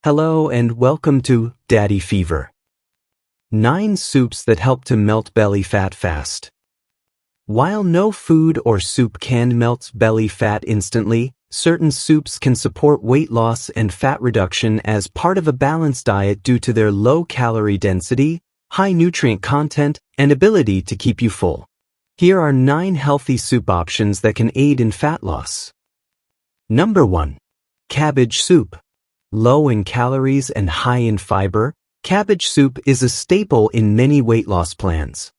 Hello and welcome to Daddy Fever. 9 soups that help to melt belly fat fast. While no food or soup can melt belly fat instantly, certain soups can support weight loss and fat reduction as part of a balanced diet due to their low calorie density, high nutrient content, and ability to keep you full. Here are 9 healthy soup options that can aid in fat loss. Number 1. Cabbage soup. Low in calories and high in fiber, cabbage soup is a staple in many weight loss plans.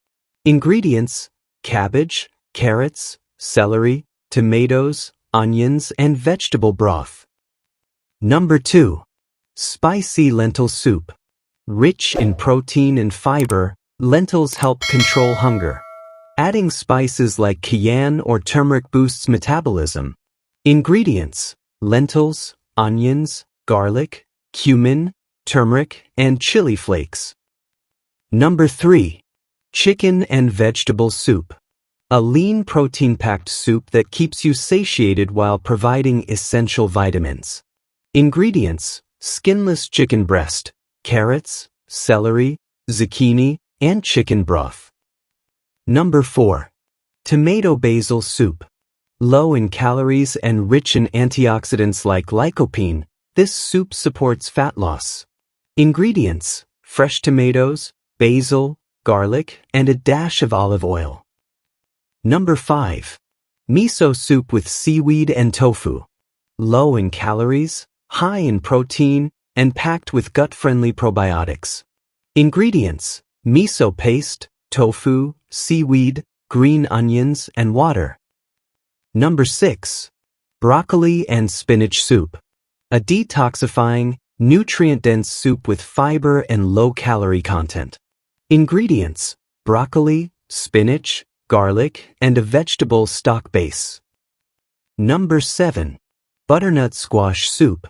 Ingredients: cabbage, carrots, celery, tomatoes, onions, and vegetable broth. Number 2. Spicy lentil soup. Rich in protein and fiber, lentils help control hunger. Adding spices like cayenne or turmeric boosts metabolism. Ingredients: lentils, onions, garlic, cumin, turmeric, and chili flakes. Number 3. Chicken and vegetable soup. A lean protein-packed soup that keeps you satiated while providing essential vitamins. Ingredients: skinless chicken breast, carrots, celery, zucchini, and chicken broth. Number 4. Tomato basil soup. Low in calories and rich in antioxidants like lycopene, this soup supports fat loss. Ingredients: fresh tomatoes, basil, garlic, and a dash of olive oil. Number 5. Miso soup with seaweed and tofu. Low in calories, high in protein, and packed with gut-friendly probiotics. Ingredients: miso paste, tofu, seaweed, green onions, and water. Number 6. Broccoli and spinach soup. A detoxifying, nutrient-dense soup with fiber and low-calorie content. Ingredients: broccoli, spinach, garlic, and a vegetable stock base. Number 7. Butternut squash soup.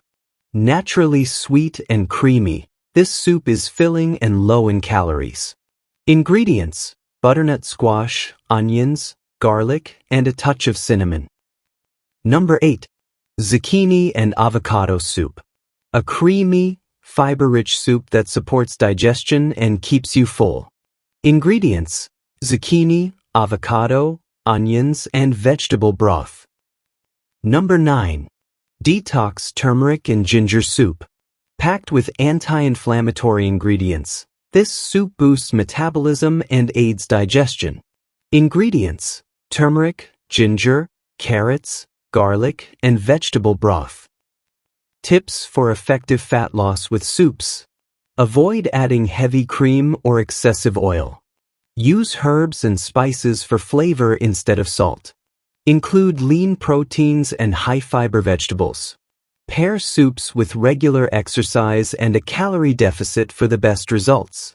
Naturally sweet and creamy, this soup is filling and low in calories. Ingredients: butternut squash, onions, garlic, and a touch of cinnamon. Number 8. Zucchini and avocado soup. A creamy, fiber-rich soup that supports digestion and keeps you full. Ingredients: zucchini, avocado, onions, and vegetable broth. Number 9. Detox turmeric and ginger soup. Packed with anti-inflammatory ingredients, this soup boosts metabolism and aids digestion. Ingredients: turmeric, ginger, carrots, garlic, and vegetable broth. Tips for effective fat loss with soups. Avoid adding heavy cream or excessive oil. Use herbs and spices for flavor instead of salt. Include lean proteins and high-fiber vegetables. Pair soups with regular exercise and a calorie deficit for the best results.